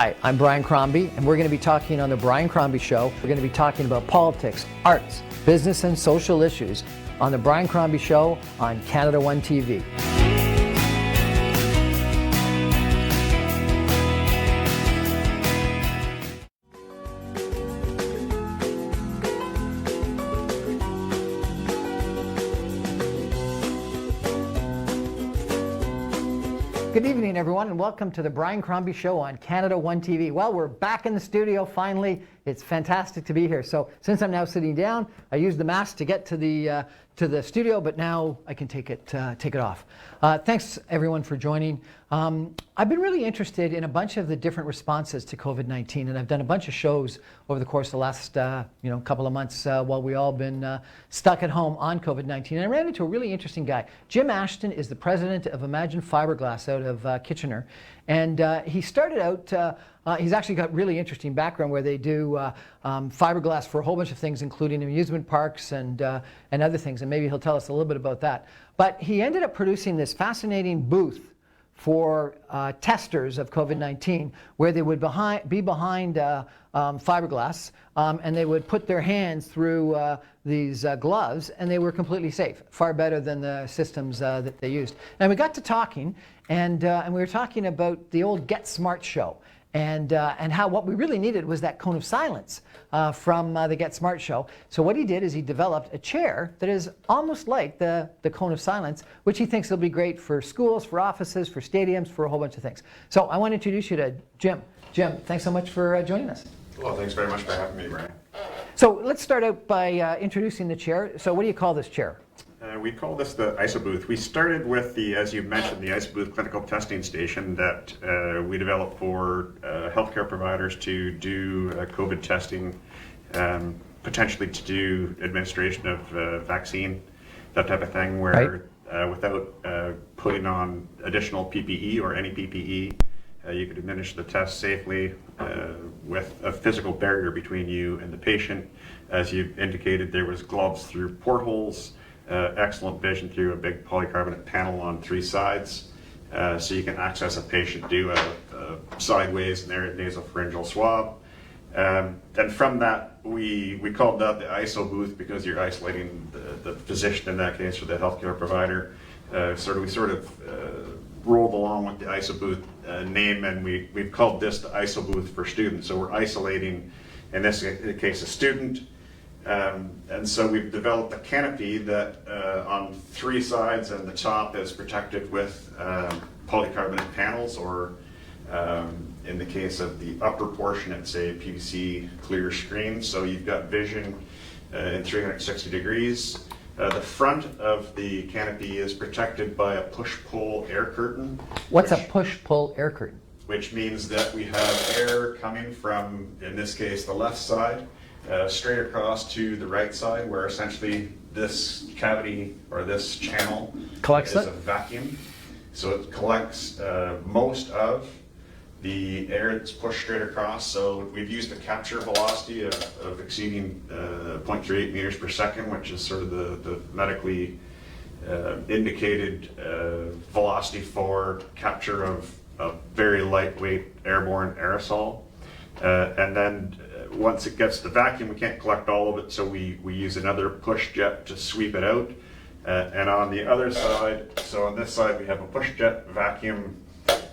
Hi, I'm Brian Crombie, and we're going to be talking on the Brian Crombie Show. We're going to be talking about politics, arts, business, and social issues on the Brian Crombie Show on Canada One TV. Good evening, everyone, and welcome to the Brian Crombie Show on Canada One TV. Well, we're back in the studio finally. It's fantastic to be here. So since I'm now sitting down, I used the mask to get to the studio, but now I can take it off. Thanks, everyone, for joining. I've been really interested in a bunch of the different responses to COVID-19, and I've done a bunch of shows over the course of the last couple of months while we all been stuck at home on COVID-19. And I ran into a really interesting guy. Jim Ashton is the president of Imagine Fiberglass out of Kitchener, and he started out. He's actually got really interesting background where they do fiberglass for a whole bunch of things, including amusement parks and other things, and maybe he'll tell us a little bit about that. But he ended up producing this fascinating booth for testers of COVID-19, where they would be behind fiberglass, and they would put their hands through these gloves, and they were completely safe, far better than the systems that they used. And we got to talking, and we were talking about the old Get Smart show. And how what we really needed was that cone of silence from the Get Smart show. So what he did is he developed a chair that is almost like the cone of silence, which he thinks will be great for schools, for offices, for stadiums, for a whole bunch of things. So I want to introduce you to Jim. Jim, thanks so much for joining us. Well, thanks very much for having me, Brian. So let's start out by introducing the chair. So what do you call this chair? We call this the ISO booth. We started with as you mentioned, the ISO booth clinical testing station that we developed for healthcare providers to do COVID testing, potentially to do administration of vaccine, that type of thing, where without putting on additional PPE or any PPE, you could administer the test safely with a physical barrier between you and the patient. As you indicated, there was gloves through portholes. Excellent vision through a big polycarbonate panel on three sides, so you can access a patient, do a sideways nasopharyngeal swab. And from that, we called that the ISO booth because you're isolating the physician in that case, or the healthcare provider. We sort of rolled along with the ISO booth name, and we've called this the ISO booth for students. So we're isolating, in this case, a student. And so we've developed a canopy that on three sides and the top is protected with polycarbonate panels, or in the case of the upper portion, it's a PVC clear screen. So you've got vision in 360 degrees. The front of the canopy is protected by a push-pull air curtain. What's a push-pull air curtain? Which means that we have air coming from, in this case, the left side, straight across to the right side, where essentially this cavity or this channel collects is a vacuum. So it collects most of the air that's pushed straight across. So we've used a capture velocity of exceeding 0.38 meters per second, which is sort of the medically indicated velocity for capture of very lightweight airborne aerosol. And then once it gets the vacuum, we can't collect all of it, so we use another push jet to sweep it out. And on the other side, so on this side, we have a push jet vacuum,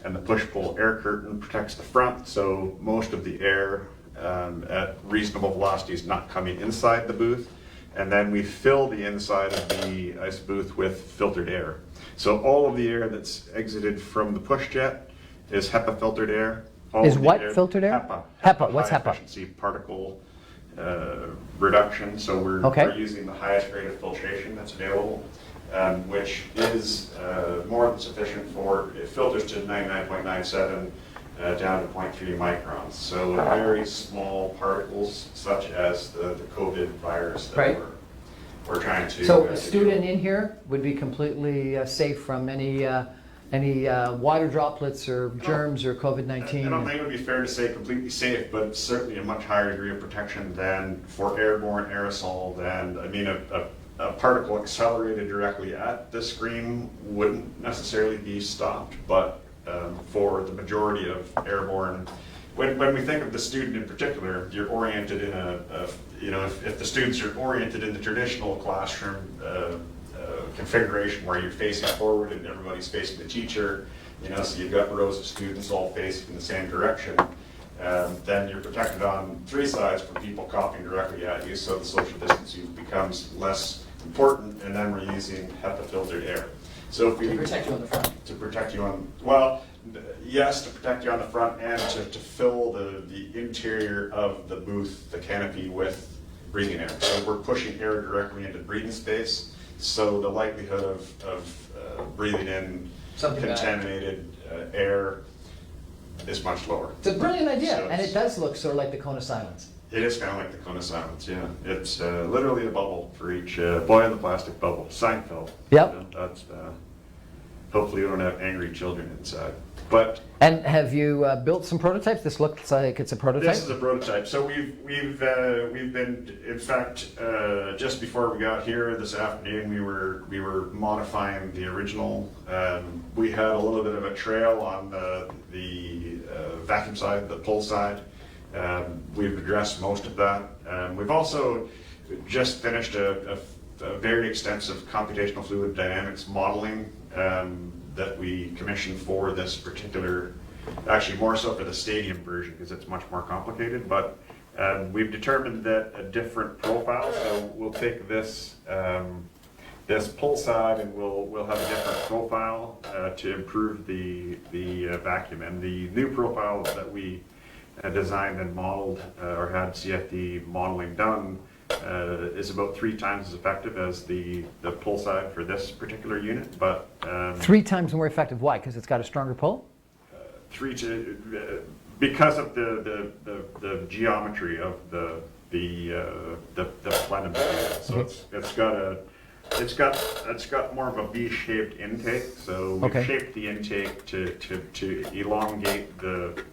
and the push-pull air curtain protects the front, so most of the air at reasonable velocity is not coming inside the booth. And then we fill the inside of the ice booth with filtered air. So all of the air that's exited from the push jet is HEPA filtered air. Is what filtered air? HEPA. HEPA. What's HEPA? High efficiency particle reduction. So we're using the highest rate of filtration that's available, which is more than sufficient it filters to 99.97 down to 0.3 microns. So very small particles, such as the COVID virus that we're trying to. So a student in here would be completely safe from any water droplets or germs or COVID-19? I don't think it would be fair to say completely safe, but certainly a much higher degree of protection than for airborne aerosol. A particle accelerated directly at the screen wouldn't necessarily be stopped, but for the majority of airborne when we think of the student in particular, you're oriented in if the students are oriented in the traditional classroom configuration where you're facing forward and everybody's facing the teacher, so you've got rows of students all facing in the same direction, then you're protected on three sides from people coughing directly at you, so the social distancing becomes less important, and then we're using HEPA filtered air. So if we To protect you on the front. To protect you on, well, yes, to protect you on the front and to fill the interior of the booth, the canopy, with breathing air. So we're pushing air directly into breathing space, so the likelihood of breathing in Something contaminated air is much lower. It's a brilliant idea, So and it does look sort of like the cone of silence. It is kind of like the cone of silence, yeah. It's literally a bubble for each boy in the plastic bubble. Seinfeld. Yep. That's hopefully we don't have angry children inside. But And have you built some prototypes? This looks like it's a prototype. this is a prototype. So we've been, in fact, just before we got here this afternoon, we were modifying the original. We had a little bit of a trail on the vacuum side, the pull side. We've addressed most of that. We've also just finished a very extensive computational fluid dynamics modeling that we commissioned for this particular, actually more so for the stadium version because it's much more complicated, but we've determined that a different profile, so we'll take this this pull side and we'll have a different profile to improve the vacuum, and the new profile that we designed and modeled or had CFD modeling done is about 3 times as effective as the pull side for this particular unit, but 3 times more effective. Why? Because it's got a stronger pull? Because of the geometry of the plenum material. So it's got more of a V-shaped intake. So we've shaped the intake to elongate the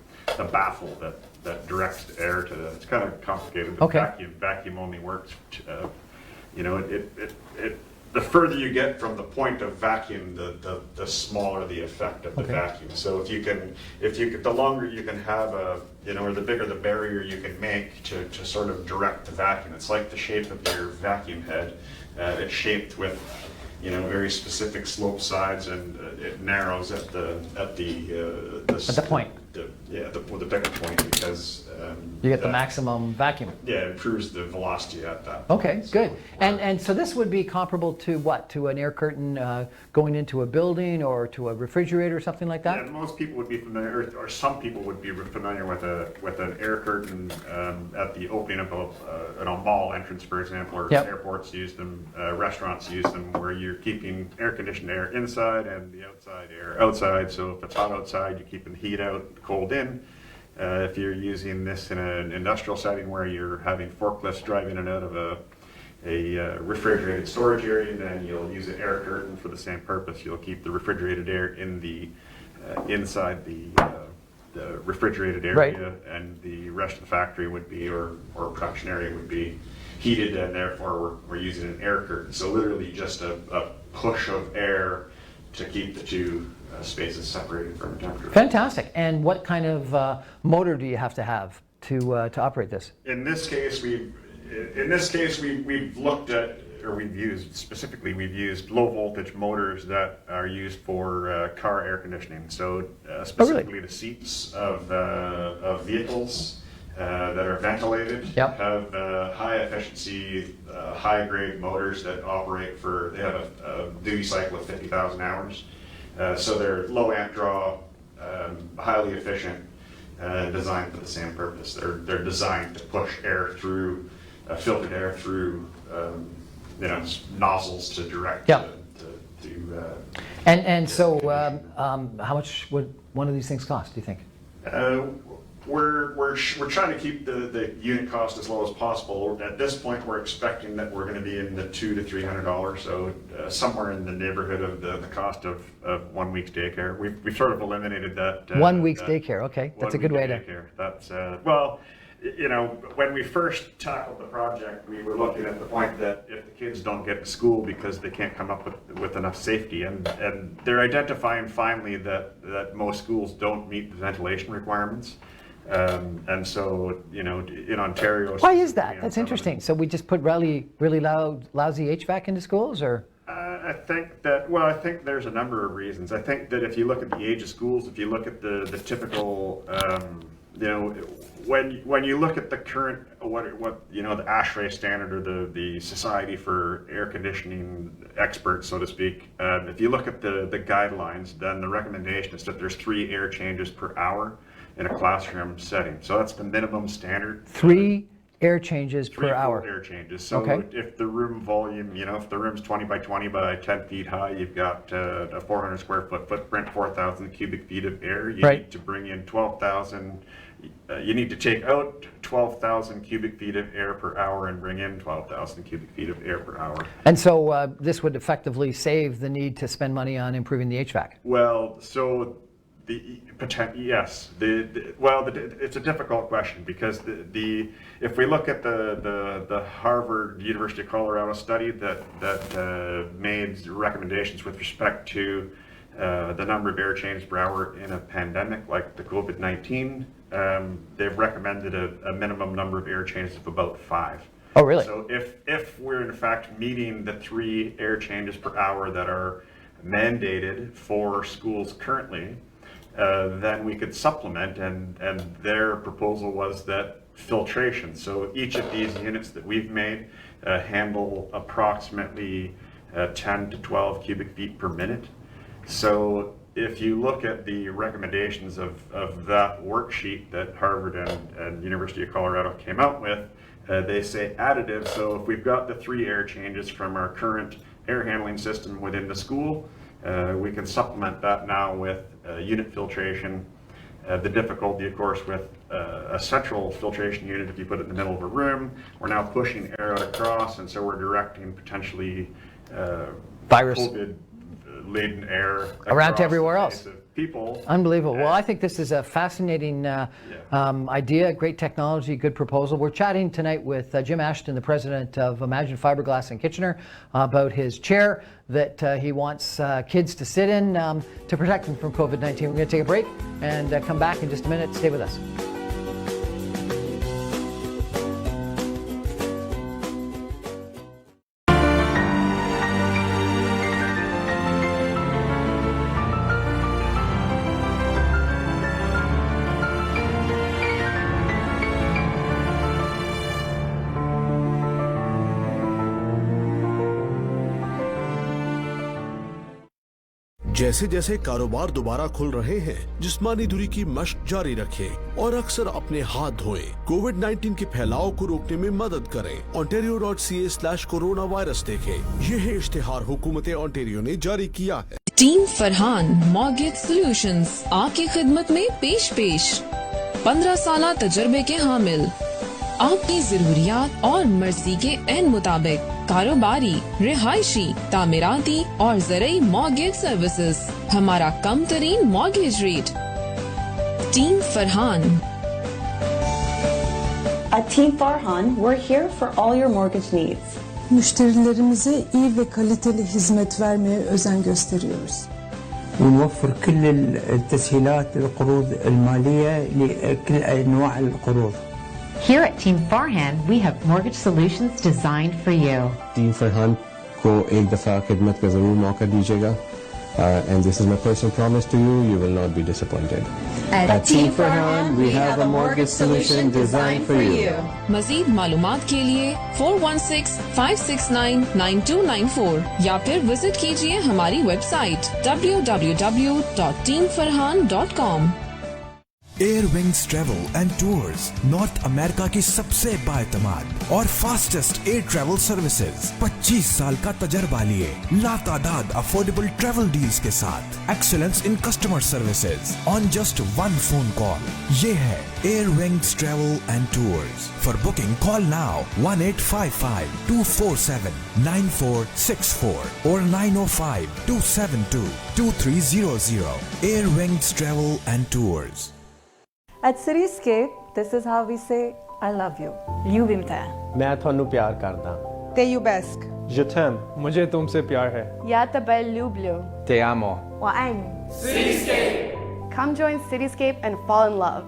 baffle that directs the air to the. It's kind of complicated. But vacuum only works. The further you get from the point of vacuum, the smaller the effect of the vacuum. So the longer you can have or the bigger the barrier you can make to sort of direct the vacuum. It's like the shape of your vacuum head. It's shaped with very specific slope sides, and it narrows at the point. The pivot point, because you get the maximum vacuum. Yeah, it improves the velocity at that point. Okay, good. And so this would be comparable to what? To an air curtain going into a building or to a refrigerator or something like that? Yeah, most people would be familiar, or some people would be familiar with an air curtain at the opening of a mall entrance, for example, or airports use them, restaurants use them, where you're keeping air-conditioned air inside and the outside air outside. So if it's hot outside, you're keeping the heat out, cold in. If you're using this in an industrial setting where you're having forklifts drive in and out of a refrigerated storage area, then you'll use an air curtain for the same purpose. You'll keep the refrigerated air in the inside the refrigerated area, and the rest of the factory would be, or production area would be heated, and therefore we're using an air curtain. So literally just a push of air to keep the two spaces separated from temperature. Fantastic. And what kind of motor do you have to operate this? In this case, we've looked at, or we've used low voltage motors that are used for car air conditioning. So specifically the seats of vehicles that are ventilated have high efficiency, high grade motors that operate they have a duty cycle of 50,000 hours. So they're low amp draw, highly efficient, designed for the same purpose. They're designed to push air through, filtered air through, nozzles to direct. So how much would one of these things cost, do you think? We're trying to keep the unit cost as low as possible. At this point, we're expecting that we're going to be in the $200 to $300, so somewhere in the neighborhood of the cost of 1 week's daycare. We've sort of eliminated that. 1 week's daycare, okay, that's a good way to. That's when we first tackled the project, we were looking at the point that if the kids don't get to school because they can't come up with enough safety, and they're identifying finally that most schools don't meet the ventilation requirements. And so, in Ontario. Why is that? That's interesting. So we just put really lousy HVAC into schools, or? I think there's a number of reasons. I think that if you look at the age of schools, if you look at the typical, when you look at the current, the ASHRAE standard, or the Society for Air Conditioning Experts, so to speak, if you look at the guidelines, then the recommendation is that there's 3 air changes per hour in a classroom setting. So that's the minimum standard. 3 air changes per hour. 3 air changes. So if the room volume, if the room's 20 by 20 by 10 feet high, you've got a 400 square foot footprint, 4,000 cubic feet of air. You need to bring in 12,000. You need to take out 12,000 cubic feet of air per hour and bring in 12,000 cubic feet of air per hour. And so this would effectively save the need to spend money on improving the HVAC. Well, so yes. It's a difficult question, because if we look at the Harvard University of Colorado study that made recommendations with respect to the number of air changes per hour in a pandemic like the COVID-19, they've recommended a minimum number of air changes of about 5. Oh, really? So if we're in fact meeting the 3 air changes per hour that are mandated for schools currently, then we could supplement, and their proposal was that filtration. So each of these units that we've made handle approximately 10 to 12 cubic feet per minute. So if you look at the recommendations of that worksheet that Harvard and University of Colorado came out with, they say additive. So if we've got the 3 air changes from our current air handling system within the school, we can supplement that now with unit filtration. The difficulty, of course, with a central filtration unit, if you put it in the middle of a room, we're now pushing air out across, and so we're directing potentially virus laden air around to everywhere else. People. Unbelievable. Well, I think this is a fascinating idea, great technology, good proposal. We're chatting tonight with Jim Ashton, the president of Imagine Fiberglass in Kitchener, about his chair that he wants kids to sit in to protect them from COVID-19. We're going to take a break and come back in just a minute. Stay with us. जैसे जैसे कारोबार दोबारा खुल रहे हैं, जिस्मानी दूरी की मशक जारी रखें और अक्सर अपने हाथ धोएं। कोविड-19 के फैलाव को रोकने में मदद करें। ontario.ca/coronavirus देखें। यह इश्तिहार हुकूमत ऑन्टेरियो ने जारी किया है। टीम फरहान मॉर्गेज सॉल्यूशंस आपकी खिदमत में पेश 15 साल तजर्बे के हामिल, आपकी जरूरियात और मर्जी के एन मुताबिक कारोबारी, रिहायशी, तामीराती और ज़रूरी मॉर्गेज सर्विसेज। हमारा कम तरीन mortgage rate. Team Farhan. At Team Farhan, we're here for all your mortgage needs. Müşterilerimize iyi ve kaliteli hizmet vermeye özen gösteriyoruz. ونوفر كل التسهيلات القروض المالية لكل أنواع القروض. Here at Team Farhan, we have mortgage solutions designed for you. Team Farhan को एक दफ़ा खिदमत का ज़रूर मौका दीजिएगा. And this is my personal promise to you, you will not be disappointed. At Team Farhan, we have a mortgage solution designed for you. मज़ीद मालूमात के लिए 416-569-9294 या फिर विजिट कीजिए हमारी website www.teamfarhan.com. Air wings travel and tours north America की सबसे बाएतमाद और फास्टेस्ट एयर ट्रैवल सर्विसेज। 25 साल का तजर्बा लिए लातादाद अफोर्डेबल ट्रैवल डील्स के साथ excellence in customer services on just 1 phone call. ये है air wings travel and tours. For booking call now 1855-247-9464 और 905-272-2300. Air Wings Travel and Tours. At Cityscape, this is how we say I love you. Ljubim te. मैं ਤੁਹਾਨੂੰ ਪਿਆਰ ਕਰਦਾ। Te iubesc. Je t'aime. मुझे तुमसे प्यार है। Ja tebe lublю. Te amo. 我爱你. Cityscape. Come join Cityscape and fall in love.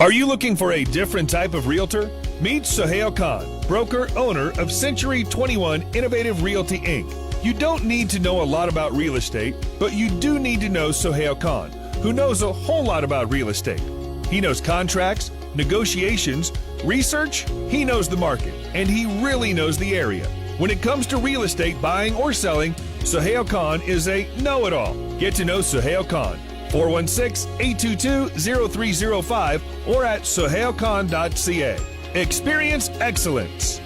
Are you looking for a different type of realtor? Meet Sohail Khan, broker owner of Century 21 Innovative Realty Inc. You don't need to know a lot about real estate, but you do need to know Sohail Khan, who knows a whole lot about real estate. He knows contracts, negotiations, research, he knows the market, and he really knows the area. When it comes to real estate buying or selling, Sohail Khan is a know-it-all. Get to know Sohail Khan. 416-822-0305 or at sohailkhan.ca. Experience excellence.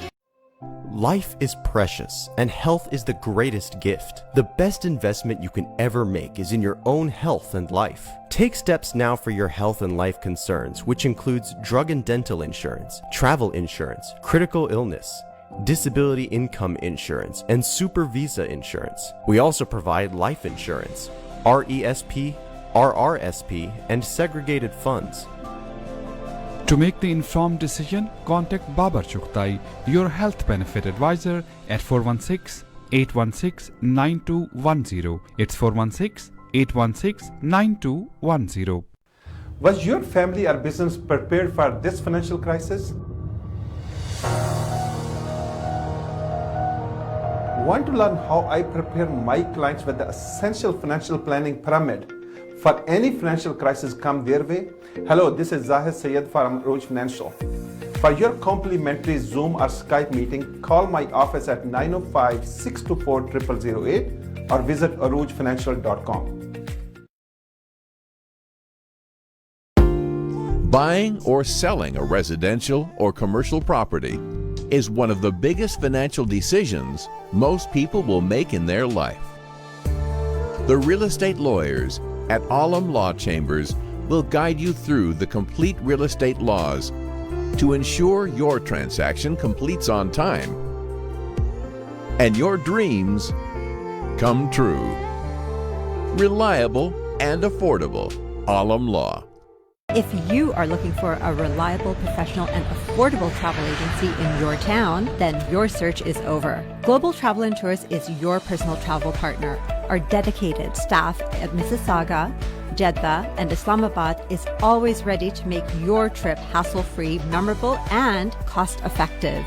Life is precious, and health is the greatest gift. The best investment you can ever make is in your own health and life. Take steps now for your health and life concerns, which includes drug and dental insurance, travel insurance, critical illness, disability income insurance, and super visa insurance. We also provide life insurance, RESP, RRSP, and segregated funds. To make the informed decision, contact Babar Chughtai, your health benefit advisor, at 416-816-9210. It's 416-816-9210. Was your family or business prepared for this financial crisis? Want to learn how I prepare my clients with the essential financial planning pyramid for any financial crisis come their way? Hello, this is Zahid Sayed from Arooj Financial. For your complimentary Zoom or Skype meeting, call my office at 905-624-0008 or visit aroojfinancial.com. Buying or selling a residential or commercial property is one of the biggest financial decisions most people will make in their life. The real estate lawyers at Alam Law Chambers will guide you through the complete real estate laws to ensure your transaction completes on time and your dreams come true. Reliable and affordable. Alam Law. If you are looking for a reliable, professional, and affordable travel agency in your town, then your search is over. Global Travel and Tours is your personal travel partner. Our dedicated staff at Mississauga, Jeddah, and Islamabad is always ready to make your trip hassle-free, memorable, and cost-effective.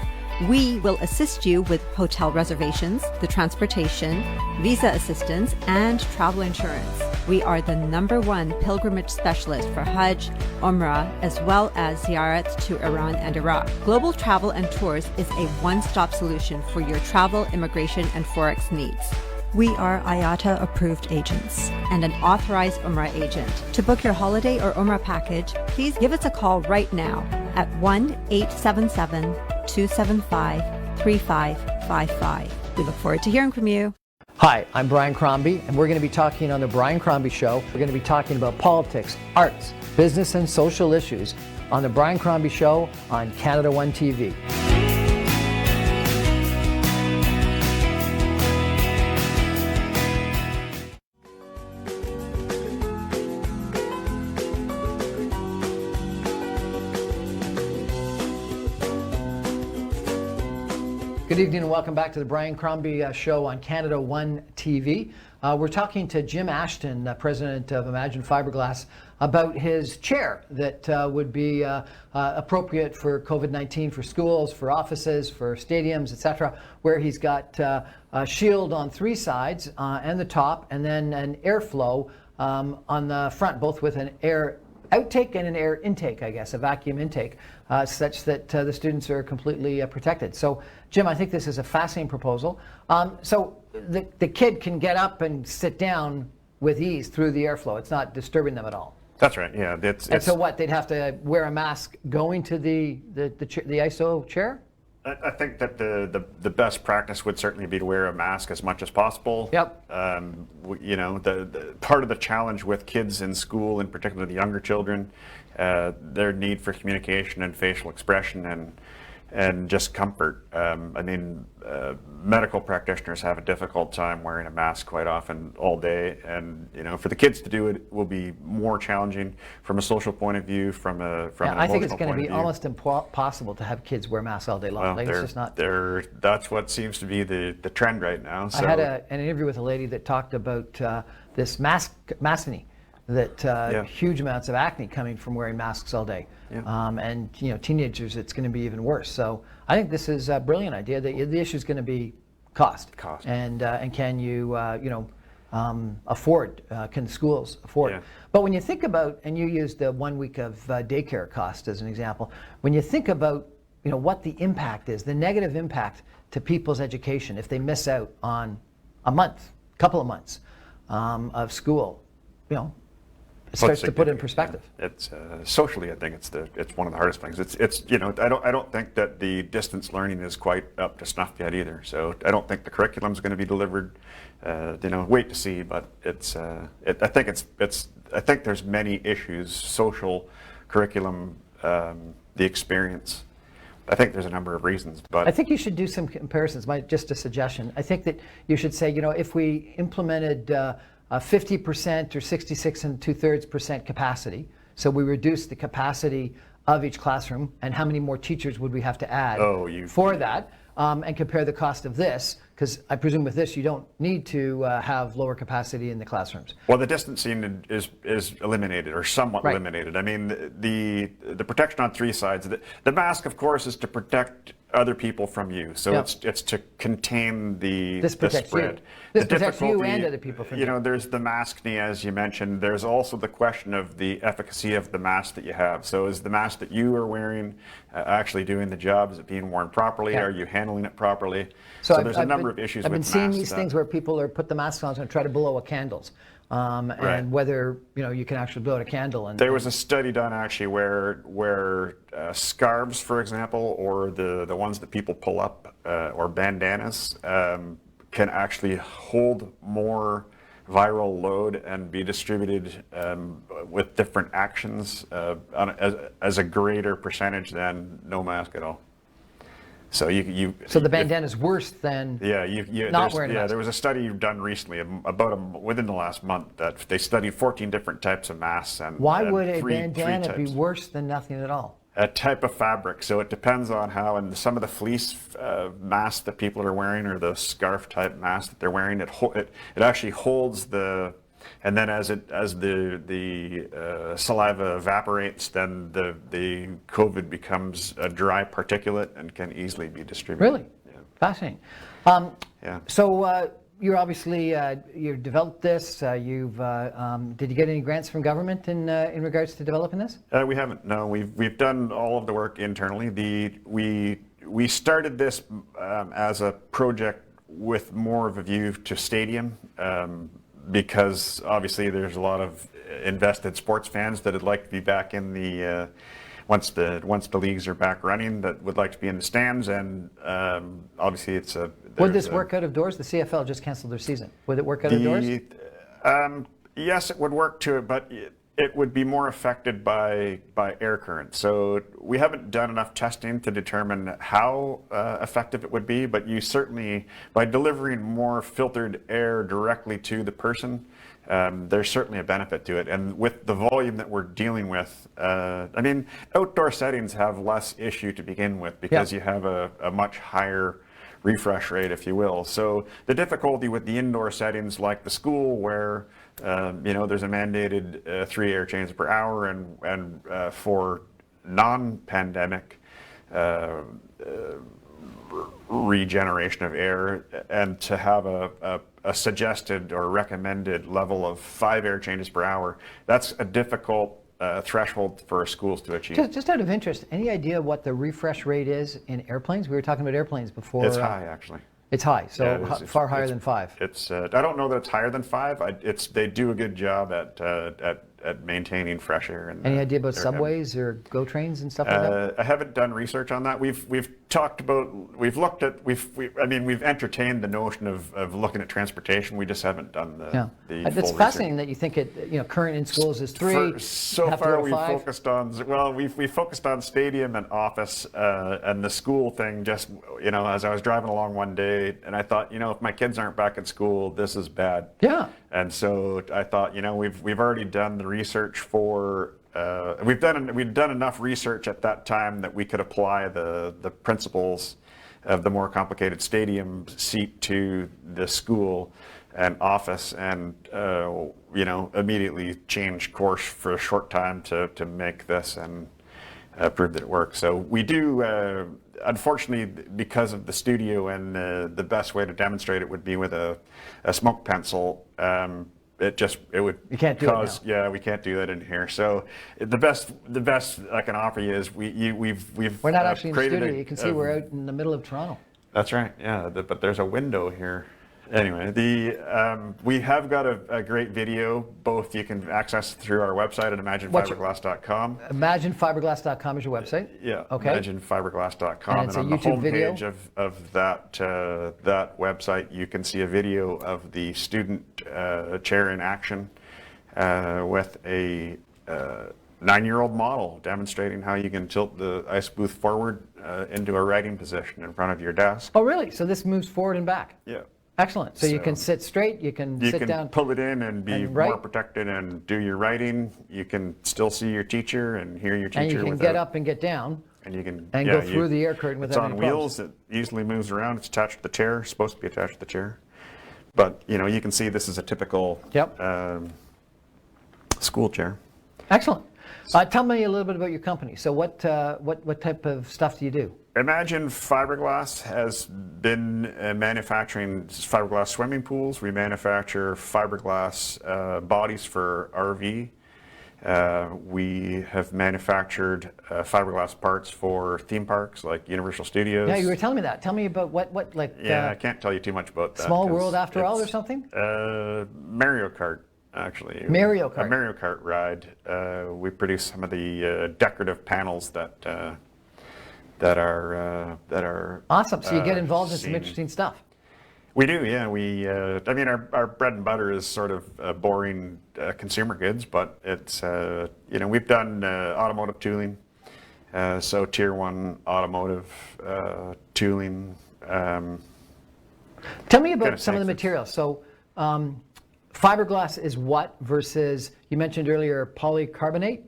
We will assist you with hotel reservations, the transportation, visa assistance, and travel insurance. We are the #1 pilgrimage specialist for Hajj, Umrah, as well as ziyarats to Iran and Iraq. Global Travel and Tours is a one-stop solution for your travel, immigration, and Forex needs. We are IATA approved agents and an authorized Umrah agent. To book your holiday or Umrah package, please give us a call right now at 1-877-275-3555. We look forward to hearing from you. Hi, I'm Brian Crombie, and we're going to be talking on the Brian Crombie Show. We're going to be talking about politics, arts, business, and social issues on the Brian Crombie Show on Canada 1 TV. Good evening and welcome back to the Brian Crombie Show on Canada 1 TV. We're talking to Jim Ashton, president of Imagine Fiberglass, about his chair that would be appropriate for COVID-19 for schools, for offices, for stadiums, etc., where he's got a shield on 3 sides and the top, and then an airflow on the front, both with an air outtake and an air intake, I guess, a vacuum intake, such that the students are completely protected. So, Jim, I think this is a fascinating proposal. So the kid can get up and sit down with ease through the airflow. It's not disturbing them at all. That's right, yeah. And so what, they'd have to wear a mask going to the ISO chair? I think that the best practice would certainly be to wear a mask as much as possible. Yep. You know, the part of the challenge with kids in school, in particular the younger children, their need for communication and facial expression and just comfort. I mean, medical practitioners have a difficult time wearing a mask quite often all day, and you know, for the kids to do it will be more challenging from a social point of view, from an emotional point of view. I think it's going to be almost impossible to have kids wear masks all day long. Well, like, it's just not. That's what seems to be the trend right now. So. I had an interview with a lady that talked about this maskne, that huge amounts of acne coming from wearing masks all day. And teenagers, it's going to be even worse. So I think this is a brilliant idea. The issue is going to be cost. And can you afford? Can schools afford? But when you think about, and you used the 1 week of daycare cost as an example, when you think about what the impact is, the negative impact to people's education if they miss out on a month, couple of months of school, it starts to put it in perspective. It's socially, I think it's one of the hardest things. It's I don't think that the distance learning is quite up to snuff yet either. So I don't think the curriculum is going to be delivered. Wait to see. But I think there's many issues: social, curriculum, the experience. I think there's a number of reasons, but I think you should do some comparisons. Just a suggestion. I think that you should say, if we implemented 50% or 66 2/3% capacity, so we reduce the capacity of each classroom, and how many more teachers would we have to add for that, and compare the cost of this, because I presume with this you don't need to have lower capacity in the classrooms. Well, the distancing is eliminated, or somewhat eliminated. I mean, the protection on three sides. The mask, of course, is to protect other people from you. So it's to contain the spread. This protects you and other people from you. There's the maskne, as you mentioned. There's also the question of the efficacy of the mask that you have. So is the mask that you are wearing actually doing the job? Is it being worn properly? Are you handling it properly? So there's a number of issues with masks. I've been seeing these things where people put the masks on and try to blow out candles. And whether you can actually blow out a candle. And there was a study done actually where scarves, for example, or the ones that people pull up, or bandanas, can actually hold more viral load and be distributed with different actions as a greater percentage than no mask at all. So So the bandana is worse than not wearing a mask. There was a study done recently, within the last month, that they studied 14 different types of masks. And why would a bandana be worse than nothing at all? A type of fabric, so it depends on how. And some of the fleece masks that people are wearing, or the scarf type masks that they're wearing, it actually holds the. And then as the saliva evaporates, then the COVID becomes a dry particulate and can easily be distributed. Really? Fascinating. So you're obviously you developed this. Did you get any grants from government in regards to developing this? We haven't. No, we've done all of the work internally. We started this as a project with more of a view to stadium. Because obviously there's a lot of invested sports fans that would like to be back in the once the leagues are back running, that would like to be in the stands, and obviously it's a. Would this work out of doors? The CFL just canceled their season. Would it work out of doors? Yes, it would work to it, but it would be more affected by air current. So we haven't done enough testing to determine how effective it would be, but you certainly, by delivering more filtered air directly to the person, there's certainly a benefit to it. And with the volume that we're dealing with, I mean, outdoor settings have less issue to begin with because you have a much higher refresh rate, if you will. So the difficulty with the indoor settings like the school, where there's a mandated 3 air changes per hour, and for non-pandemic regeneration of air, and to have a suggested or recommended level of 5 air changes per hour, that's a difficult threshold for schools to achieve. Just out of interest, any idea what the refresh rate is in airplanes? We were talking about airplanes before. It's high, actually. It's high, so far higher than 5. I don't know that it's higher than 5. They do a good job at maintaining fresh air. Any idea about subways or GO trains and stuff like that? I haven't done research on that. We've entertained the notion of looking at transportation. We just haven't done the It's fascinating that you think current in schools is 3. So far we've focused on we focused on stadium and office, and the school thing. Just as I was driving along one day, and I thought, if my kids aren't back at school, this is bad. Yeah. And so I thought, we've already done the research for. We'd done enough research at that time that we could apply the principles of the more complicated stadium seat to the school. an office and immediately change course for a short time to make this and prove that it works. So we do, unfortunately, because of the studio and the best way to demonstrate it would be with a smoke pencil. It would you can't do cause it now. we can't do that in here. So the best I can offer you is we've we're not actually in the created studio. You can see we're out in the middle of Toronto. That's right. Yeah, but there's a window here. Anyway, we have got a great video. Both you can access through our website at imaginefiberglass.com. Imaginefiberglass.com is your website? Yeah. Okay. Imaginefiberglass.com. And it's on a the YouTube video? homepage of that website, you can see a video of the student chair in action with a 9-year-old model demonstrating how you can tilt the ice booth forward into a writing position in front of your desk. Oh, really? So this moves forward and back? Yeah. Excellent. So you can sit straight, you can sit down. Pull it in and be and write. more protected and do your writing. You can still see your teacher and hear your teacher. And you can get up and get down. And you can go through the air curtain without any problems. It's on wheels. It easily moves around. It's attached to the chair. It's supposed to be attached to the chair. But you can see this is a typical school chair. Excellent. Tell me a little bit about your company. So what type of stuff do you do? Imagine Fiberglass has been manufacturing fiberglass swimming pools. We manufacture fiberglass bodies for RV. We have manufactured fiberglass parts for theme parks like Universal Studios. Yeah, you were telling me that. Tell me about what I can't tell you too much about that. Small World After All or something? Mario Kart. Actually, Mario Kart. A Mario Kart ride. We produce some of the decorative panels that are awesome. So you get involved in some seen. interesting stuff. We do, yeah. Our bread and butter is sort of boring consumer goods, but it's we've done automotive tooling, so tier 1 automotive tooling. Tell me about some of the materials. So. Fiberglass is what versus, you mentioned earlier, polycarbonate?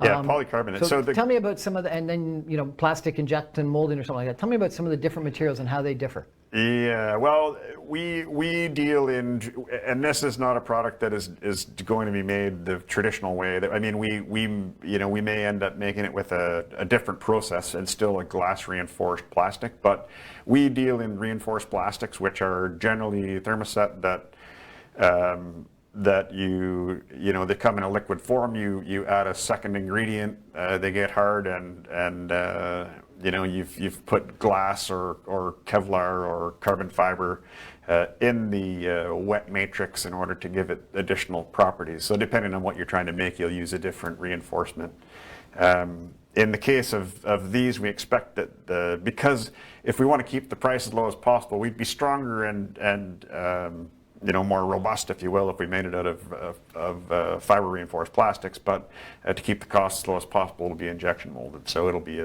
Yeah, polycarbonate. So tell me about some of the, and then, plastic injection molding or something like that. Tell me about some of the different materials and how they differ. Yeah, well, we deal in, and this is not a product that is going to be made the traditional way. I mean, we may end up making it with a different process and still a glass reinforced plastic, but we deal in reinforced plastics, which are generally thermoset that they come in a liquid form. You add a second ingredient, they get hard, and you've put glass or Kevlar or carbon fiber in the wet matrix in order to give it additional properties. So depending on what you're trying to make, you'll use a different reinforcement. In the case of these, we expect that because if we want to keep the price as low as possible, we'd be stronger and more robust, if you will, if we made it out of fiber reinforced plastics. But to keep the cost as low as possible, it'll be injection molded. So it'll be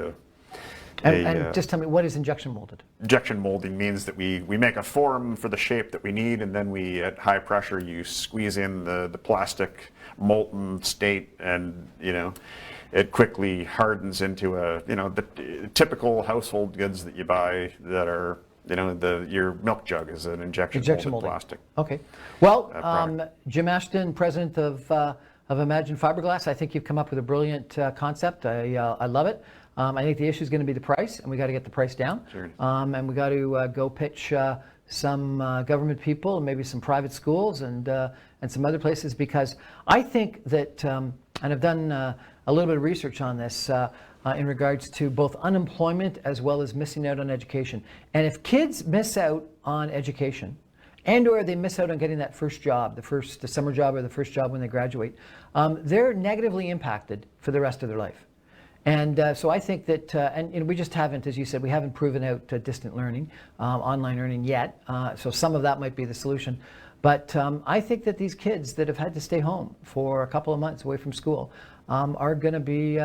and just tell me, what is injection molded? Injection molding means that we make a form for the shape that we need, and then we, at high pressure, you squeeze in the plastic molten state, and it quickly hardens into the typical household goods that you buy that are. Your milk jug is an injection molded plastic. Okay. Well, Jim Ashton, president of Imagine Fiberglass, I think you've come up with a brilliant concept. I love it. I think the issue is going to be the price, and we got to get the price down. Sure. And we got to go pitch some government people and maybe some private schools and some other places, because I think that, and I've done a little bit of research on this, in regards to both unemployment as well as missing out on education. And if kids miss out on education, and or they miss out on getting that first job, the summer job or the first job when they graduate, they're negatively impacted for the rest of their life. And so I think that, and we just haven't, as you said, we haven't proven out distant learning, online learning yet. So some of that might be the solution. But I think that these kids that have had to stay home for a couple of months away from school are going to be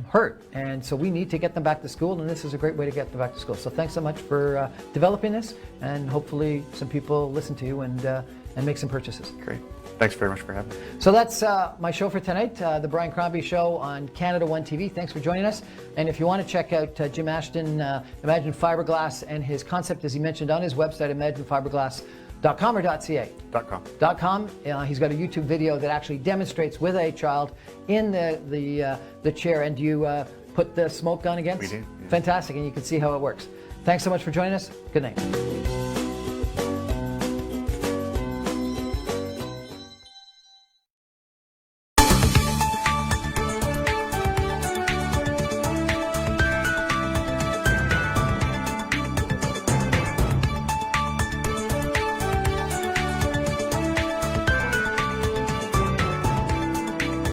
hurt. And so we need to get them back to school, and this is a great way to get them back to school. So thanks so much for developing this, and hopefully some people listen to you and make some purchases. Great. Thanks very much for having me. So that's my show for tonight, the Brian Crombie Show on Canada One TV. Thanks for joining us. And if you want to check out Jim Ashton, Imagine Fiberglass, and his concept, as he mentioned on his website, Imagine Fiberglass, .com or .ca? .com. .com. He's got a YouTube video that actually demonstrates with a child in the chair. And you put the smoke gun against? We do. Yeah. Fantastic, and you can see how it works. Thanks so much for joining us. Good night.